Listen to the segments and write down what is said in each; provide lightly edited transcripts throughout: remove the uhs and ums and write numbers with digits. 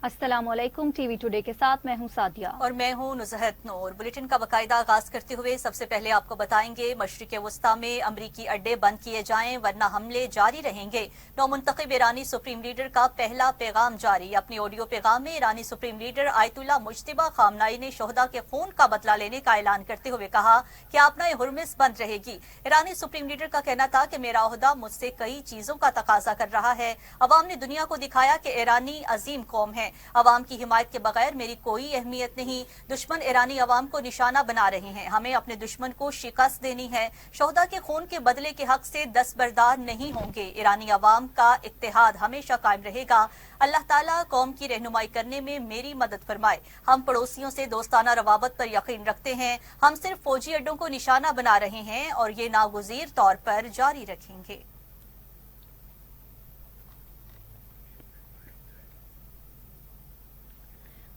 अस्सलामुअलैकुम। TV today के साथ मैं हूं सादिया और मैं हूं नुज़हत नूर। बुलेटिन का बाकायदा आगाज करते हुए सबसे पहले आपको बताएंगे मशरिक़ वस्ता में अमरीकी अड्डे बंद किए जाएं वरना हमले जारी रहेंगे। नौमुंतखब ईरानी सुप्रीम लीडर का पहला पैगाम जारी। अपने ऑडियो पैगाम में ईरानी supreme leader Ayatollah Mujtaba Khamenei ने शोहदा के खून का बदला लेने का ऐलान करते हुए कहा कि आपनाए हुर्मुज़ बंद रहेगी। ईरानी सुप्रीम लीडर का कहना था कि मेरा ओहदा मुझसे कई चीजों का तकाजा कर रहा है। अवाम ने दुनिया को दिखाया कि ईरानी अजीम कौम है। अवाम की हिमायत के बगैर मेरी कोई अहमियत नहीं। दुश्मन ईरानी अवाम को निशाना बना रहे हैं। हमें अपने दुश्मन को शिकस्त देनी है। शोहदा के खून के बदले के हक से दस्तबरदार नहीं होंगे। ईरानी अवाम का इत्तेहाद हमेशा कायम रहेगा। अल्लाह ताला कौम की रहनुमाई करने में मेरी मदद फरमाए। हम पड़ोसियों से दोस्ताना रवाबत पर यकीन रखते हैं। हम सिर्फ फौजी अड्डों को निशाना बना रहे हैं और ये नागुज़ीर तौर पर जारी रखेंगे।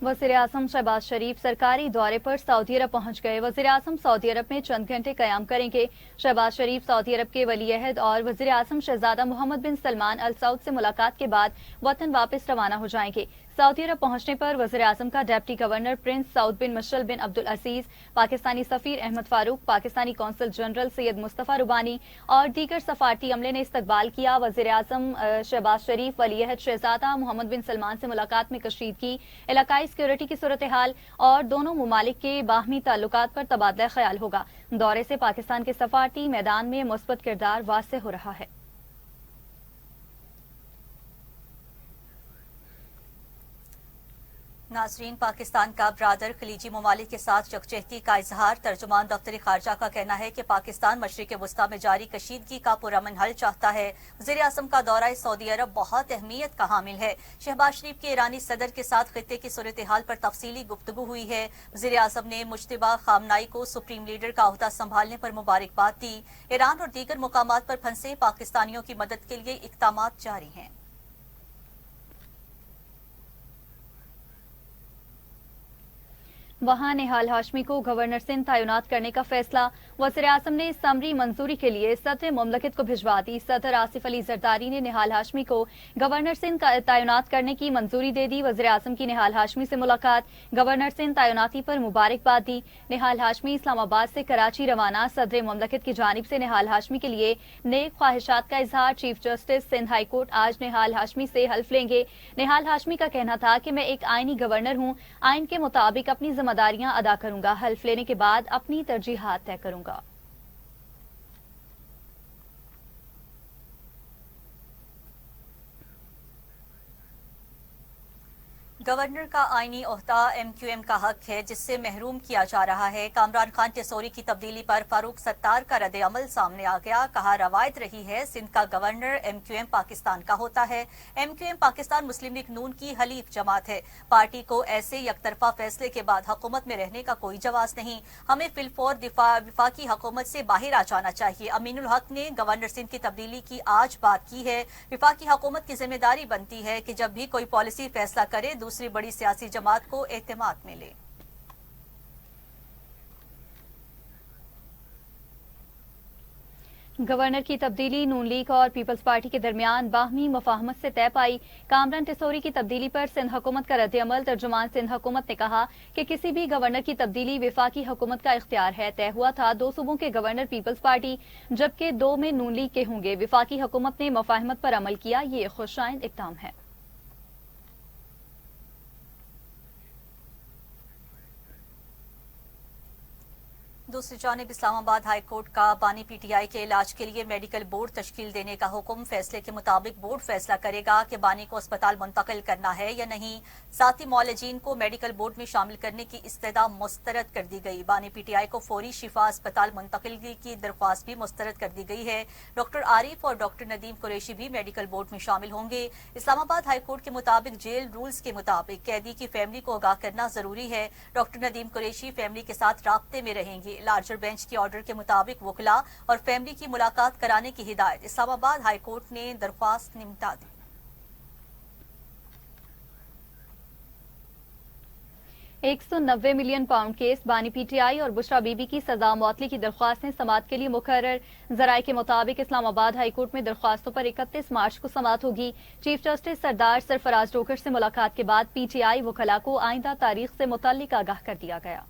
वज़ीर-ए-आज़म शहबाज शरीफ सरकारी दौरे पर सऊदी अरब पहुंच गए। वज़ीर-ए-आज़म सऊदी अरब में चंद घंटे क़याम करेंगे। शहबाज शरीफ सऊदी अरब के वली-ए-अहद और वज़ीर-ए-आज़म शहजादा मोहम्मद बिन सलमान अल सऊद से मुलाकात के बाद वतन वापस रवाना हो जाएंगे। सऊदी अरब पहुंचने पर वज़ीर-ए-आज़म का डिप्टी गवर्नर प्रिंस सऊद बिन मशल बिन अब्दुल अजीज, पाकिस्तानी सफीर अहमद फारूक, पाकिस्तानी कौंसल जनरल सैयद मुस्तफ़ा रुबानी और दीगर सफारती अमले ने इस्तकबाल किया। वज़ीर-ए-आज़म शहबाज शरीफ वली-ए-अहद शहजादा मोहम्मद बिन सलमान से मुलाकात में कशीदगी, इलाकाई सिक्योरिटी की सूरत हाल और दोनों मुमालिक के बाहमी ताल्लुकात पर तबादला ख्याल होगा। दौरे से पाकिस्तान के सफारती मैदान में मुस्बत किरदार वाज़ेह हो रहा है। नाजरीन, पाकिस्तान का ब्रादर खलीजी ममालिक के साथ यकजहती का इजहार। तर्जुमान दफ्तर खारजा का कहना है कि पाकिस्तान मशरिक़ वस्ता में जारी कशीदगी का पुरअमन हल चाहता है। वज़ीर-ए-आज़म का दौरा सऊदी अरब बहुत अहमियत का हामिल है। शहबाज शरीफ के ईरानी सदर के साथ खित्ते की सूरत हाल पर तफसीली गुफ्तगू हुई है। वज़ीर-ए-आज़म ने मुज्तबा खामनाई को सुप्रीम लीडर का ओहदा संभालने पर मुबारकबाद दी। ईरान और दीगर मुकामात पर फंसे पाकिस्तानियों की मदद के लिए इक़दामात जारी हैं। वहां निहाल हाशमी को गवर्नर सिंध तैनात करने का फैसला। वज़ीर-ए-आज़म ने समरी मंजूरी के लिए सदर मुमलकत को भिजवा दी। सदर आसिफ अली जरदारी ने निहाल हाशमी को गवर्नर सिंध तैनात करने की मंजूरी दे दी। वज़ीर-ए-आज़म की निहाल हाशमी से मुलाकात, गवर्नर सिंध तैनाती पर मुबारकबाद दी। निहाल हाशमी इस्लामाबाद से कराची रवाना। सदर मुमलकत की जानिब से निहाल हाशमी के लिए नेक ख्वाहिशात का इजहार। Chief justice Sindh high court आज निहाल हाशमी से हल्फ लेंगे। निहाल हाशमी का कहना था कि मैं एक आईनी गवर्नर हूँ, आइन के मुताबिक अपनी जिम्मेदारियां अदा करूंगा। हल्फ लेने के बाद अपनी तरजीहात तय करूंगा। गवर्नर का आईनी ओहदा MQM का हक है जिससे महरूम किया जा रहा है। कामरान खान टेसोरी की तब्दीली पर फारूक सत्तार का रद्द अमल सामने आ गया। कहा, रवायत रही है सिंध का गवर्नर MQM पाकिस्तान का होता है। MQM पाकिस्तान मुस्लिम लीग नून की हलीफ जमात है। पार्टी को ऐसे यकतरफा फैसले के बाद हुकूमत में रहने का कोई जवाज नहीं। हमें फिलफौर विफाकी हुकूमत से बाहर आ जाना चाहिए। अमीनुल हक ने गवर्नर सिंध की तब्दीली की आज बात की है। विफाकी हुकूमत की जिम्मेदारी बनती है कि जब भी कोई पॉलिसी फैसला करे दूसरी बड़ी सियासी जमात को एतमाद मिले। गवर्नर की तब्दीली नून लीग और पीपल्स पार्टी के दरमियान बाहमी मुफाहमत से तय पाई। कामरान टेसोरी की तब्दीली पर सिंध हुकूमत का रद्द अमल। तर्जुमान सिंध हुकूमत ने कहा कि किसी भी गवर्नर की तब्दीली विफाकी हुकूमत का इख्तियार है। तय हुआ था 2 सूबों के गवर्नर पीपल्स पार्टी जबकि 2 में नून लीग के होंगे। विफाकी हुकूमत ने मुफाहमत पर अमल किया। ये खुशाइंद इक़दाम है। दूसरी जानिब इस्लामाबाद हाई कोर्ट का बानी PTI के इलाज के लिए मेडिकल बोर्ड तश्कील देने का हुक्म। फैसले के मुताबिक बोर्ड फैसला करेगा कि बानी को अस्पताल मुंतकिल करना है या नहीं। साथ ही मौलजीन को मेडिकल बोर्ड में शामिल करने की इस्तदा मुस्तरद कर दी गई। बानी PTI को फौरी शिफा अस्पताल मुंतकिली की दरख्वास्त भी मुस्तरद कर दी गई है। डॉक्टर आरिफ और डॉक्टर नदीम कुरैशी भी मेडिकल बोर्ड में शामिल होंगे। इस्लामाबाद हाई कोर्ट के मुताबिक जेल रूल्स के मुताबिक कैदी की फैमिली को आगाह करना जरूरी है। डॉक्टर नदीम कुरैशी फैमिली के साथ राब्ते में रहेंगे। लार्जर बेंच के ऑर्डर के मुताबिक वकला और फैमिली की मुलाकात कराने की हिदायत इस्लामाबाद हाई कोर्ट ने दरख्वास्त निपटा दी। 190 मिलियन पाउंड केस बानी पीटीआई और बुशरा बीबी की सजा मौतली की दरख्वास्तें समाअत के लिए मुकर्रर। जराये के मुताबिक इस्लामाबाद हाई कोर्ट में दरख्वास्तों पर 31 मार्च को समाअत होगी। चीफ जस्टिस सरदार सरफराज डोकर से मुलाकात के बाद पीटीआई वकला को आइंदा तारीख से मुतल्लिक आगाह कर दिया गया।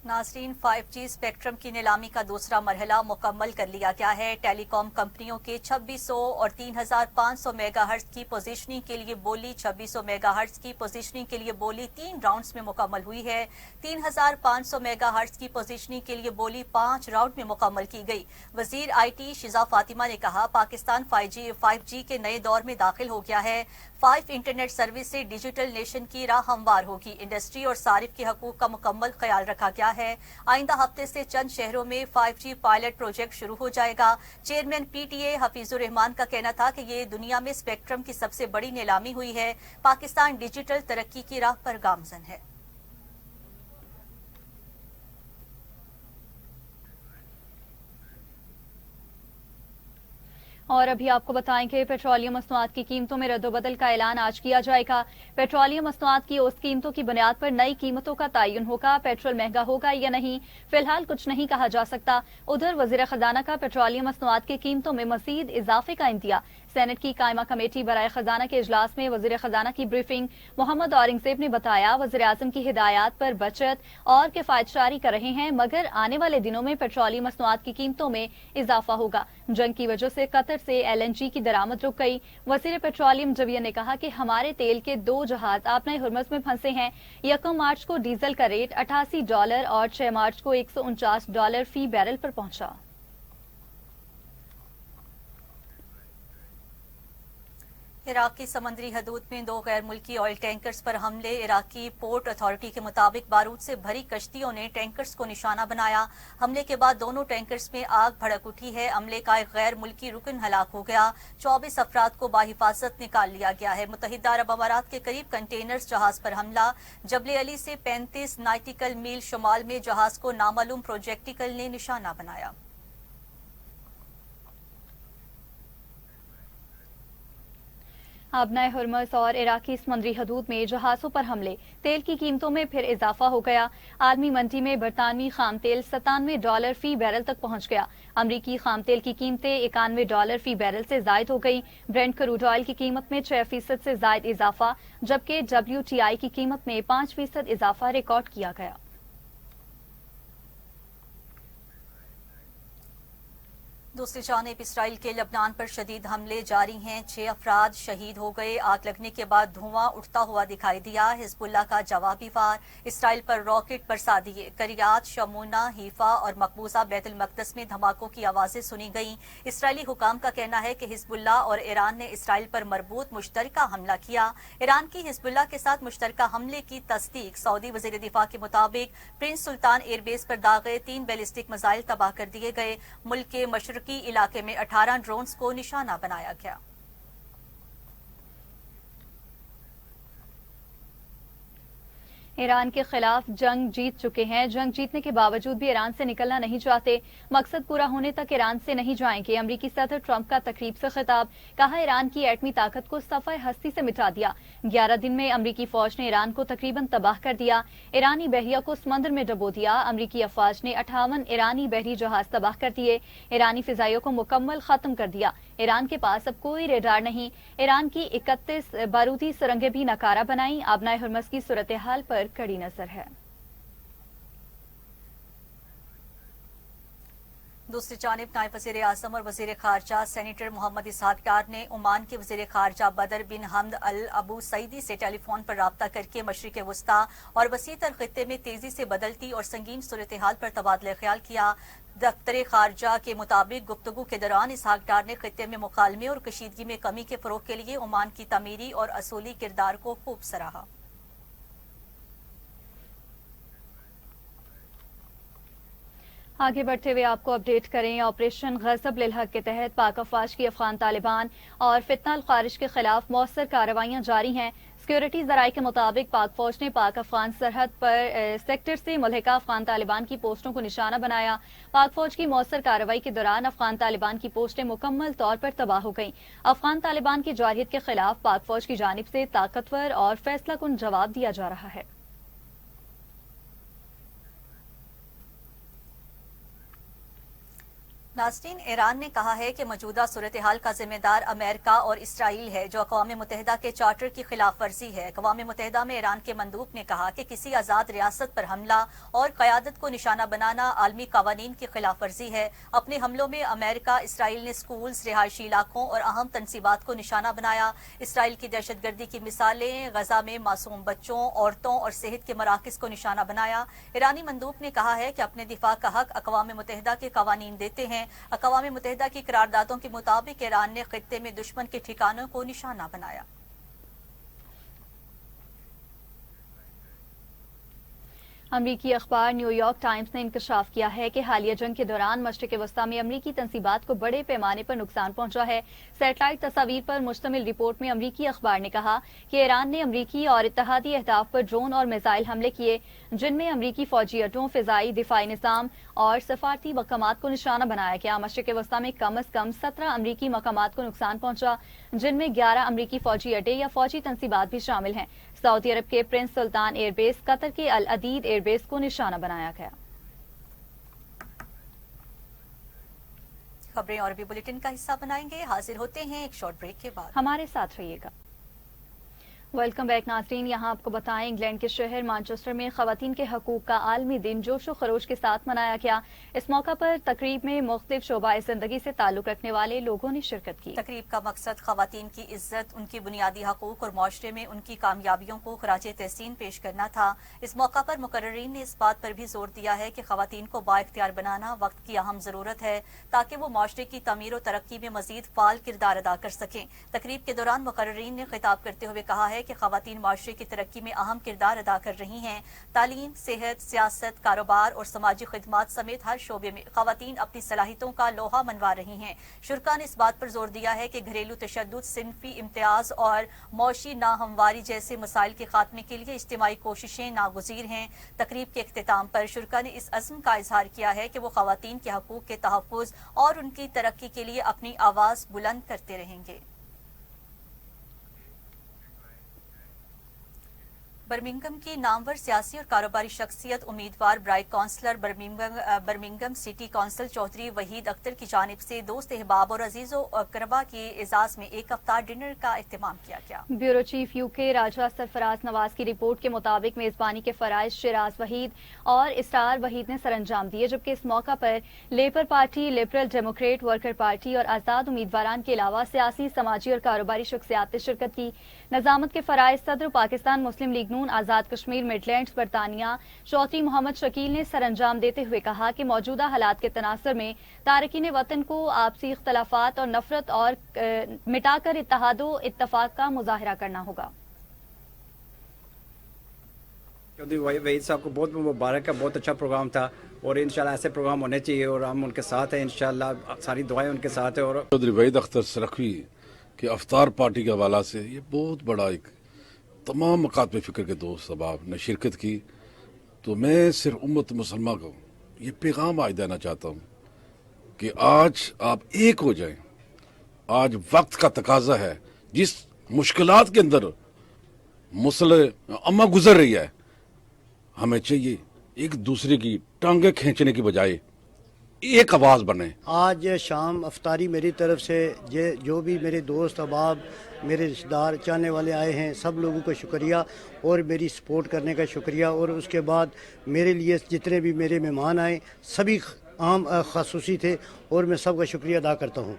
नाजरीन, 5G स्पेक्ट्रम की नीलामी का दूसरा मरहला मुकम्मल कर लिया गया है। टेलीकॉम कंपनियों के 2600 और 3500 मेगाहर्ट्ज की पोजीशनिंग के लिए बोली 2600 मेगाहर्ट्ज की पोजीशनिंग के लिए बोली 3 राउंड्स में मुकम्मल हुई है। 3500 मेगाहर्ट्ज की पोजीशनिंग के लिए बोली 5 राउंड में मुकम्मल की गई। वजीर IT शिजा फातिमा ने कहा, पाकिस्तान 5G के नए दौर में दाखिल हो गया है। 5 इंटरनेट सर्विस से डिजिटल नेशन की राह हमवार होगी। इंडस्ट्री और सारिफ के हकूक का मुकम्मल ख्याल रखा गया है। आइंदा हफ्ते से चंद शहरों में 5G पायलट प्रोजेक्ट शुरू हो जाएगा। चेयरमैन PTA हफीजुर रहमान का कहना था कि ये दुनिया में स्पेक्ट्रम की सबसे बड़ी नीलामी हुई है। पाकिस्तान डिजिटल तरक्की की राह पर गामजन है। और अभी आपको बताएं कि पेट्रोलियम मसनूआत की कीमतों में रद्दोबदल का ऐलान आज किया जाएगा। पेट्रोलियम मसनूआत की उस कीमतों की बुनियाद पर नई कीमतों का तयन होगा। पेट्रोल महंगा होगा या नहीं, फिलहाल कुछ नहीं कहा जा सकता। उधर वजीर खजाना का पेट्रोलियम मसनूआत की कीमतों में मजीद इजाफे का इंतज़ार। सेनेट की कायमा कमेटी बराए खजाना के इजलास में वजीर खजाना की ब्रीफिंग। मोहम्मद औरंगजेब ने बताया, वजीर आजम की हिदायत पर बचत और किफायत जारी कर रहे हैं, मगर आने वाले दिनों में पेट्रोलियम मसनूआत की कीमतों में इजाफा होगा। जंग की वजह से कतर से LNG की दरामद रुक गई। वजीर पेट्रोलियम जवियर ने कहा कि हमारे तेल के 2 जहाज आपने हुर्मस में फंसे हैं। 1 मार्च को डीजल का रेट $88 और 6 मार्च को $149 फी बैरल पर पहुंचा। इराक की समुद्री हदूद में 2 गैर मुल्की ऑयल टैंकर्स पर हमले। इराकी पोर्ट अथॉरिटी के मुताबिक बारूद से भरी कश्तियों ने टैंकर्स को निशाना बनाया। हमले के बाद दोनों टैंकर्स में आग भड़क उठी है। अमले का एक गैर मुल्की रुकन हलाक हो गया। 24 अफराद को बाहिफाजत निकाल लिया गया है। मुत्तहिदा अरब अमारात के करीब कंटेनर्स जहाज पर हमला। जबले अली से 35 नाटिकल मील शुमाल में जहाज को नामालूम प्रोजेक्टिकल ने निशाना बनाया। आबनाए हुर्मस और इराकी समुद्री हदूद में जहाजों पर हमले, तेल की कीमतों में फिर इजाफा हो गया। आलमी मंडी में बरतानवी खाम तेल $97 फी बैरल तक पहुंच गया। अमरीकी खाम तेल की कीमतें $91 फी बैरल से जायद हो गई। ब्रेंट क्रूड ऑयल की कीमत में 6% से जायद इजाफा, जबकि WTI की कीमत में 5% इजाफा रिकॉर्ड किया गया। दूसरी जानिब इसराइल के लबनान पर शदीद हमले जारी हैं। 6 अफराद शहीद हो गए। आग लगने के बाद धुआं उठता हुआ दिखाई दिया। हिजबुल्लाह का जवाबी वार। इसराइल पर रॉकेट बरसा दिए। करियात, शमूना, हीफा और मकबूजा बैतुल मकदस में धमाकों की आवाजें सुनी गईं। इसराइली हुकाम का कहना है कि हिजबुल्लाह और ईरान ने इसराइल पर मरबूत मुश्तरका हमला किया। ईरान की हिजबुल्लाह के साथ मुश्तरका हमले की तस्दीक। सऊदी वजीर दिफा के मुताबिक प्रिंस सुल्तान एयरबेस पर दागे 3 बैलिस्टिक मिसाइल तबाह कर दिए गए। मुल्क के मशरकी इलाके में 18 ड्रोन्स को निशाना बनाया गया। ईरान के खिलाफ जंग जीत चुके हैं। जंग जीतने के बावजूद भी ईरान से निकलना नहीं चाहते। मकसद पूरा होने तक ईरान से नहीं जाएंगे। अमरीकी सदर ट्रंप का तकरीब से खिताब। कहा, ईरान की एटमी ताकत को सफाए हस्ती से मिटा दिया। 11 दिन में अमरीकी फौज ने ईरान को तकरीबन तबाह कर दिया। ईरानी बहरिया को समंदर में डबो दिया। अमरीकी अफवाज ने 58 ईरानी बहरी जहाज तबाह कर दिए। ईरानी फिजाइयों को मुकम्मल खत्म कर दिया। ईरान के पास अब कोई रेडार नहीं। ईरान की 31 बारूदी सुरंगें भी नकारा बनाई। आबनाए हुर्मस की सूरत हाल पर कड़ी नजर है। दूसरी जानिब नायब वज़ीर आज़म और वज़ीर खारजा सेनेटर मोहम्मद इसहाक डार ने ओमान के वज़ीर खारजा बदर बिन हमद अल अबू सईदी से टेलीफोन पर राब्ता करके मशरिक़ वस्ता और वसीतर खित्ते में तेजी से बदलती और संगीन सूरत हाल पर तबादला ख्याल किया। दफ्तर खारजा के मुताबिक गुफ्तगू के दौरान इसहाक डार ने खित्ते में मुकालमे और कशीदगी में कमी के फरोग के लिए ओमान की तमीरी और असूली किरदार को खूब सराहा। आगे बढ़ते हुए आपको अपडेट करें। ऑपरेशन गज़ब लिल हक के तहत पाक अफवाज की अफगान तालिबान और फितना अल खारिज के खिलाफ मौसर कार्रवाइयां जारी हैं। सिक्योरिटी जराये के मुताबिक पाक फौज ने पाक अफगान सरहद पर सेक्टर से मुल्हिका अफगान तालिबान की पोस्टों को निशाना बनाया। पाक फौज की मौसर कार्रवाई के दौरान अफगान तालिबान की पोस्टें मुकम्मल तौर पर तबाह हो गईं। अफगान तालिबान की जारहियत के खिलाफ पाक फौज की जानिब से ताकतवर और फैसला कुन जवाब दिया जा रहा है। नाज़रीन, ईरान ने कहा है कि मौजूदा सूरत हाल का जिम्मेदार अमेरिका और इसराइल है, जो अक़वाम मुत्तहिदा के चार्टर की खिलाफ वर्जी है। अक़वाम मुत्तहिदा में ईरान के मंदूब ने कहा कि किसी आज़ाद रियासत पर हमला और क़यादत को निशाना बनाना आलमी क़वानीन की खिलाफ वर्जी है। अपने हमलों में अमेरिका, इसराइल ने स्कूल्स, रिहायशी इलाकों और अहम तनसीबात को निशाना बनाया। इसराइल की दहशत गर्दी की मिसालें, गजा में मासूम बच्चों, औरतों और सेहत के मराकज़ को निशाना बनाया। ईरानी मंदूब ने कहा है कि अपने दिफा का हक अक़वाम मुत्तहिदा के क़वानीन देते हैं। अक़वाम मुत्तहिदा की करारदादों के मुताबिक ईरान ने खित्ते में दुश्मन के ठिकानों को निशाना बनाया। अमरीकी अखबार न्यूयॉर्क टाइम्स ने इंकशाफ किया है कि हालिया जंग के दौरान मशरिक़ वस्ता में अमरीकी तनसीबात को बड़े पैमाने पर नुकसान पहुंचा है। सैटेलाइट तस्वीर पर मुश्तमिल रिपोर्ट में अमरीकी अखबार ने कहा कि ईरान ने अमरीकी और इत्तहादी अहदाफ पर ड्रोन और मिसाइल हमले किए, जिनमें अमरीकी फौजी अड्डों, फिजाई दिफाई निज़ाम और सफारती मकामात को निशाना बनाया गया। मशरिक़ वस्ता में कम अज कम 17 अमरीकी मकामात को नुकसान पहुंचा, जिनमें 11 अमरीकी फौजी अड्डे या फौजी तनसीबात भी शामिल हैं। सऊदी अरब के प्रिंस सुल्तान एयरबेस, कतर के अल अदीद एयरबेस को निशाना बनाया गया। खबरें और भी बुलेटिन का हिस्सा बनाएंगे। हाजिर होते हैं एक शॉर्ट ब्रेक के बाद। हमारे साथ रहिएगा। वेलकम बैक नाज़रीन, यहाँ आपको बताएं इंग्लैंड के शहर मैनचेस्टर में ख़वातीन के हकूक़ का आलमी दिन जोशो खरोश के साथ मनाया गया। इस मौका पर तकरीब में मुख्तलिफ शोबाए ज़िंदगी से ताल्लुक़ रखने वाले लोगों ने शिरकत की। तकरीब का मकसद ख़वातीन की इज्जत, उनकी बुनियादी हकूक़ और माशरे में उनकी कामयाबियों को खराज तहसीन पेश करना था। इस मौका पर मुकर्रिरीन ने इस बात पर भी जोर दिया है कि ख़वातीन को बाइख्तियार बनाना वक्त की अहम ज़रूरत है, ताकि वो माशरे की तमीर और तरक्की में मज़ीद फ़ाल किरदार अदा कर सकें। तकरीब के दौरान मुकर्रिरीन ने खिताब करते हुए कहा है कि ख़वातीन माशरे की तरक्की में अहम किरदार अदा कर रही हैं। तालीम, सेहत, सियासत, कारोबार और समाजी खिदमात समेत हर शोबे में ख़वातीन अपनी सलाहियतों का लोहा मनवा रही हैं। शुरा ने इस बात पर जोर दिया है कि घरेलू तशद्दुद, सिनफी इम्तियाज और मौशी नाहमवारी जैसे मसाइल के खात्मे के लिए इज्तिमाई कोशिशें नागुज़ीर हैं। तकरीब के इख्तिताम पर शुरा ने इस अज़्म का इजहार किया है कि वो ख़वातीन के हकूक़ के तहफ़्फ़ुज़ और उनकी तरक्की के लिए अपनी आवाज़ बुलंद करते रहेंगे। बर्मिंघम की नामवर सियासी और कारोबारी शख्सियत, उम्मीदवार बराए councillor Birmingham city council Chaudhry Waheed Akhtar की जानिब से दोस्त अहबाब और अजीज़ो अकरबा के एजाज में एक अफ्तार डिनर का एहतमाम किया गया। ब्यूरो चीफ यूके राजा सरफराज नवाज की रिपोर्ट के मुताबिक मेजबानी के फराइज शिराज वहीद और इसरार वहीद ने सरअंजाम दिए, जबकि इस मौका पर labour party, liberal Democrat, worker party और आजाद उम्मीदवारान के अलावा सियासी, समाजी और कारोबारी शख्सियात ने शिरकत की। नजामत के फराइज सदर पाकिस्तान मुस्लिम लीग नून, आजाद कश्मीर, मिडलैंड्स, बरतानिया चौधरी मोहम्मद शकील ने सरअंजाम देते हुए कहा कि मौजूदा हालात के तनासर में तारकीन वतन को आपसी इख्तलाफात और नफरत और मिटाकर इत्तेहादो इत्तफाक का मुजाहरा करना होगा। चौधरी वहीद साहब को बहुत मुबारक है, बहुत अच्छा प्रोग्राम था और इंशाल्लाह ऐसे प्रोग्राम होने चाहिए और हम उनके साथ हैं, इंशाल्लाह सारी दुआएं उनके साथ है। और चौधरी वहीद अख्तर सरखवी के अफ्तार पार्टी के हवाला से ये बहुत बड़ा एक तमाम मकातब फ़िक्र के दोस्त अहबाब ने शिरकत की, तो मैं सिर्फ उम्मत मुसलमान को ये पैगाम आज देना चाहता हूँ कि आज आप एक हो जाएं। आज वक्त का तकाजा है, जिस मुश्किलात के अंदर अम्मा गुजर रही है, हमें चाहिए एक दूसरे की टांगे खींचने की बजाय एक आवाज़ बने। आज शाम अफ्तारी मेरी तरफ से जो भी मेरे दोस्त अहबाब, मेरे रिश्तेदार, चाहने वाले आए हैं, सब लोगों का शुक्रिया और मेरी सपोर्ट करने का शुक्रिया। और उसके बाद मेरे लिए जितने भी मेरे मेहमान आए सभी आम ख़ासूसी थे और मैं सबका शुक्रिया अदा करता हूँ।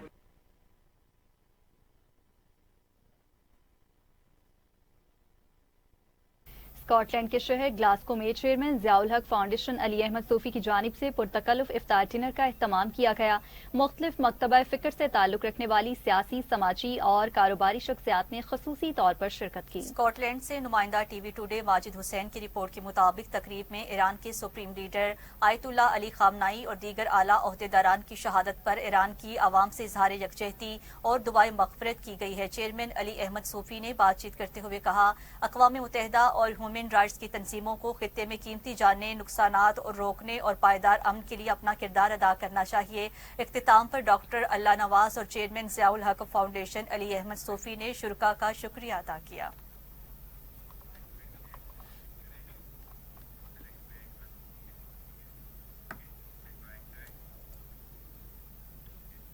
اسکاٹ لینڈ کے شہر گلاسکو میں چیئرمین ضیاء الحق فاؤنڈیشن علی احمد صوفی کی جانب سے پرتکلف افطار ڈنر کا اہتمام کیا گیا. مختلف مکتبہ فکر سے تعلق رکھنے والی سیاسی، سماجی اور کاروباری شخصیات نے خصوصی طور پر شرکت کی. اسکاٹ لینڈ سے نمائندہ ٹی وی ٹوڈے ماجد حسین کی رپورٹ کے مطابق تقریب میں ایران کے سپریم لیڈر آیت اللہ علی خامنائی اور دیگر اعلیٰ عہدیداران کی شہادت پر ایران کی عوام سے اظہار یکجہتی اور دعائے مغفرت کی گئی ہے. چیئرمین علی احمد صوفی نے بات چیت کرتے ہوئے کہا، اقوام متحدہ اور ہیومن رائٹس کی تنظیموں کو خطے میں قیمتی جانیں، نقصانات اور روکنے اور پائیدار امن کے لیے اپنا کردار ادا کرنا چاہیے. اختتام پر ڈاکٹر اللہ نواز اور چیئرمین ضیاء الحق فاؤنڈیشن علی احمد صوفی نے شرکاء کا شکریہ ادا کیا.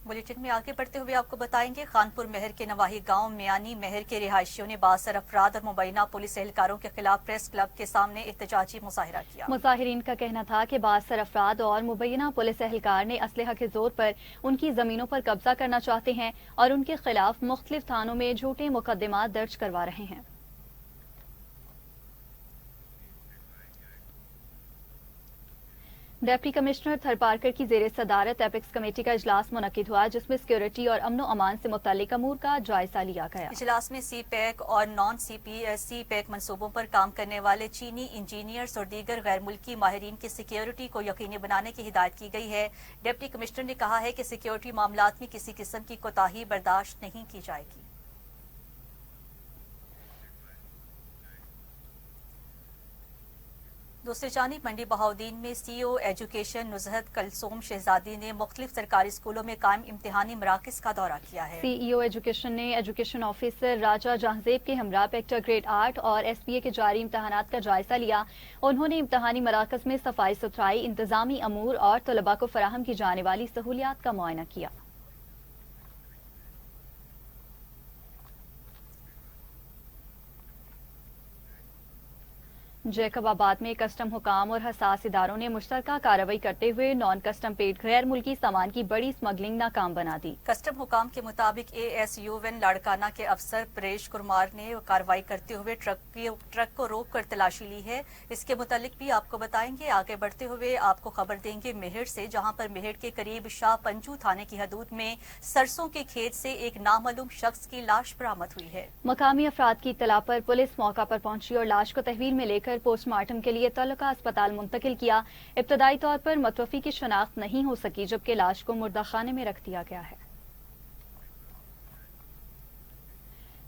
بلیٹن میں آگے بڑھتے ہوئے آپ کو بتائیں گے، خانپور مہر کے نواحی گاؤں میانی مہر کے رہائشیوں نے بااثر افراد اور مبینہ پولیس اہلکاروں کے خلاف پریس کلب کے سامنے احتجاجی مظاہرہ کیا. مظاہرین کا کہنا تھا کہ بااثر افراد اور مبینہ پولیس اہلکار نے اسلحہ کے زور پر ان کی زمینوں پر قبضہ کرنا چاہتے ہیں اور ان کے خلاف مختلف تھانوں میں جھوٹے مقدمات درج کروا رہے ہیں. ڈپٹی کمشنر تھر پارکر کی زیر صدارت ایپیکس کمیٹی کا اجلاس منعقد ہوا، جس میں سیکورٹی اور امن و امان سے متعلق امور کا جائزہ لیا گیا. اجلاس میں سی پیک اور نان سی پیک منصوبوں پر کام کرنے والے چینی انجینئرز اور دیگر غیر ملکی ماہرین کی سیکورٹی کو یقینی بنانے کی ہدایت کی گئی ہے. ڈپٹی کمشنر نے کہا ہے کہ سیکورٹی معاملات میں کسی قسم کی کوتاہی برداشت نہیں کی جائے گی. دوسری جانب منڈی بہاؤدین میں سی او ایجوکیشن نزہت کلثوم شہزادی نے مختلف سرکاری اسکولوں میں قائم امتحانی مراکز کا دورہ کیا ہے. سی ای او ایجوکیشن نے ایجوکیشن آفیسر راجہ جہانزیب کے ہمراہ پیکٹر گریڈ 8 اور ایس بی اے کے جاری امتحانات کا جائزہ لیا. انہوں نے امتحانی مراکز میں صفائی ستھرائی، انتظامی امور اور طلباء کو فراہم کی جانے والی سہولیات کا معائنہ کیا. جیکب آباد میں کسٹم حکام اور حساس اداروں نے مشترکہ کارروائی کرتے ہوئے نان کسٹم پیڈ غیر ملکی سامان کی بڑی اسمگلنگ ناکام بنا دی. کسٹم حکام کے مطابق A S U N Larkana کے افسر پریش کمار نے کارروائی کرتے ہوئے ٹرک کو روک کر تلاشی لی ہے. اس کے متعلق بھی آپ کو بتائیں گے. آگے بڑھتے ہوئے آپ کو خبر دیں گے مہر سے، جہاں پر مہر کے قریب شاہ پنجو تھانے کی حدود میں سرسوں کے کھیت سے ایک نامعلوم شخص کی لاش برآمد ہوئی ہے. مقامی افراد کی اطلاع پر پولیس موقع پر پہنچی اور لاش کو تحویل میں لے کر پوسٹ مارٹم کے لیے تعلقہ اسپتال منتقل کیا. ابتدائی طور پر متوفی کی شناخت نہیں ہو سکی، جبکہ لاش کو مردہ خانے میں رکھ دیا گیا ہے.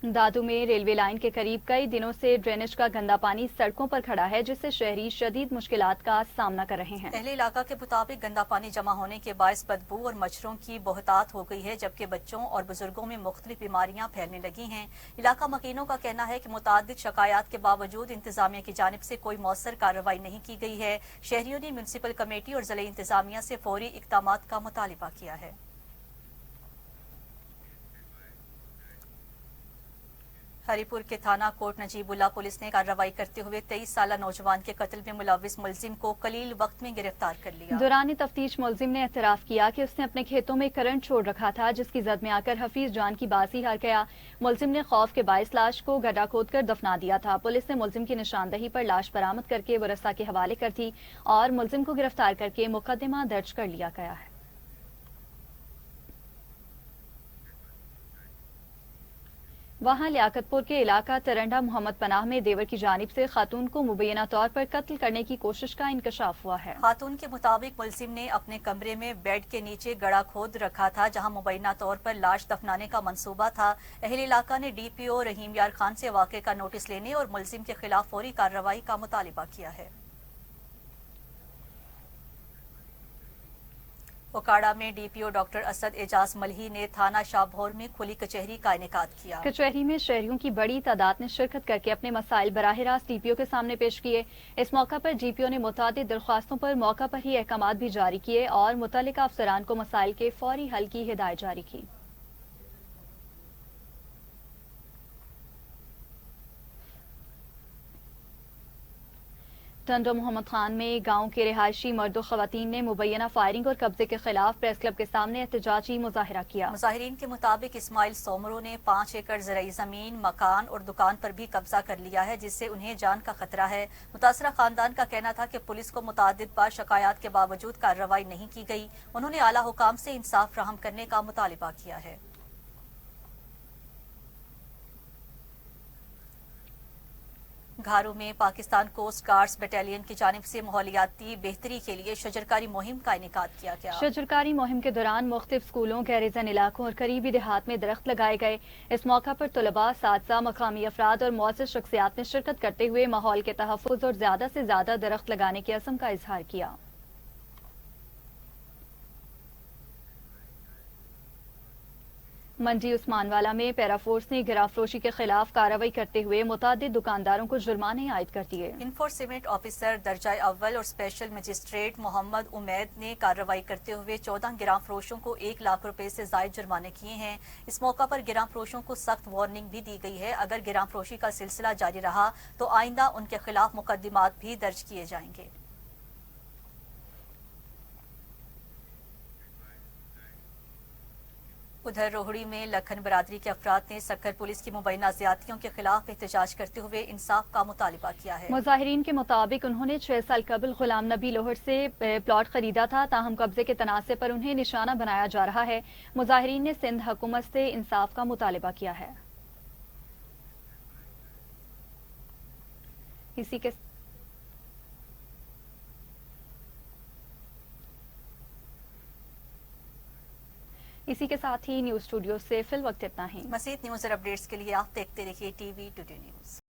دادو میں ریلوے لائن کے قریب کئی دنوں سے ڈرینیج کا گندا پانی سڑکوں پر کھڑا ہے، جس سے شہری شدید مشکلات کا سامنا کر رہے ہیں. اہل علاقہ کے مطابق گندا پانی جمع ہونے کے باعث بدبو اور مچھروں کی بہتات ہو گئی ہے، جبکہ بچوں اور بزرگوں میں مختلف بیماریاں پھیلنے لگی ہیں. علاقہ مکینوں کا کہنا ہے کہ متعدد شکایات کے باوجود انتظامیہ کی جانب سے کوئی مؤثر کارروائی نہیں کی گئی ہے. شہریوں نے میونسپل کمیٹی اور ضلعی انتظامیہ سے فوری اقدامات کا مطالبہ کیا ہے. ہری پور کے تھانہ کوٹ نجیب اللہ پولیس نے کارروائی کرتے ہوئے 23 سالہ نوجوان کے قتل میں ملوث ملزم کو قلیل وقت میں گرفتار کر لیا. دوران تفتیش ملزم نے اعتراف کیا کہ اس نے اپنے کھیتوں میں کرنٹ چھوڑ رکھا تھا، جس کی زد میں آ کر حفیظ جان کی بازی ہار گیا. ملزم نے خوف کے باعث لاش کو گڈھا کھود کر دفنا دیا تھا. پولیس نے ملزم کی نشاندہی پر لاش برآمد کر کے ورثاء کے حوالے کر دی اور ملزم کو گرفتار کر کے مقدمہ درج کر لیا گیا ہے. وہاں لیاقت پور کے علاقہ ترنڈا محمد پناہ میں دیور کی جانب سے خاتون کو مبینہ طور پر قتل کرنے کی کوشش کا انکشاف ہوا ہے. خاتون کے مطابق ملزم نے اپنے کمرے میں بیڈ کے نیچے گڑھا کھود رکھا تھا، جہاں مبینہ طور پر لاش دفنانے کا منصوبہ تھا. اہل علاقہ نے ڈی پی او رحیم یار خان سے واقعے کا نوٹس لینے اور ملزم کے خلاف فوری کارروائی کا مطالبہ کیا ہے. اوکاڑا میں ڈی پی او ڈاکٹر اسد اعجاز ملہی نے تھانہ شاہبھور میں کھلی کچہری کا انعقاد کیا. کچہری میں شہریوں کی بڑی تعداد نے شرکت کر کے اپنے مسائل براہ راست ڈی پی او کے سامنے پیش کیے. اس موقع پر ڈی پی او نے متعدد درخواستوں پر موقع پر ہی احکامات بھی جاری کیے اور متعلقہ افسران کو مسائل کے فوری حل کی ہدایت جاری کی. ٹنڈو محمد خان میں گاؤں کے رہائشی مرد و خواتین نے مبینہ فائرنگ اور قبضے کے خلاف پریس کلب کے سامنے احتجاجی مظاہرہ کیا۔ مظاہرین کے مطابق اسماعیل سومرو نے 5 ایکڑ زرعی زمین، مکان اور دکان پر بھی قبضہ کر لیا ہے، جس سے انہیں جان کا خطرہ ہے۔ متاثرہ خاندان کا کہنا تھا کہ پولیس کو متعدد بار شکایات کے باوجود کارروائی نہیں کی گئی۔ انہوں نے اعلیٰ حکام سے انصاف فراہم کرنے کا مطالبہ کیا ہے۔ گھارو میں پاکستان کوسٹ گارڈز بٹالین کی جانب سے ماحولیاتی بہتری کے لیے شجرکاری مہم کا انعقاد کیا گیا۔ شجرکاری مہم کے دوران مختلف سکولوں، گیریزن علاقوں اور قریبی دیہات میں درخت لگائے گئے۔ اس موقع پر طلباء، اساتذہ، مقامی افراد اور معزز شخصیات نے شرکت کرتے ہوئے ماحول کے تحفظ اور زیادہ سے زیادہ درخت لگانے کے عزم کا اظہار کیا۔ منڈی عثمان والا میں پیرا فورس نے گرا فروشی کے خلاف کارروائی کرتے ہوئے متعدد دکانداروں کو جرمانے عائد کر دیے۔ انفورسمنٹ آفیسر درجہ اول اور اسپیشل مجسٹریٹ محمد امید نے کارروائی کرتے ہوئے 14 گراں فروشوں کو 1 لاکھ روپے سے زائد جرمانے کیے ہیں۔ اس موقع پر گراں فروشوں کو سخت وارننگ بھی دی گئی ہے۔ اگر گراں فروشی کا سلسلہ جاری رہا تو آئندہ ان کے خلاف مقدمات بھی درج کیے جائیں گے۔ ادھر روہڑی میں لکھن برادری کے افراد نے سکھر پولیس کی مبینہ زیادتیوں کے خلاف احتجاج کرتے ہوئے انصاف کا مطالبہ کیا ہے۔ مظاہرین کے مطابق انہوں نے 6 سال قبل غلام نبی لوہر سے پلاٹ خریدا تھا، تاہم قبضے کے تنازع پر انہیں نشانہ بنایا جا رہا ہے۔ مظاہرین نے سندھ حکومت سے انصاف کا مطالبہ کیا ہے۔ اسی کے ساتھ ہی نیوز اسٹوڈیو سے فی الوقت اتنا ہی۔ مزید نیوز اور اپڈیٹس کے لیے آپ دیکھتے رہیے ٹی وی ٹوڈے نیوز۔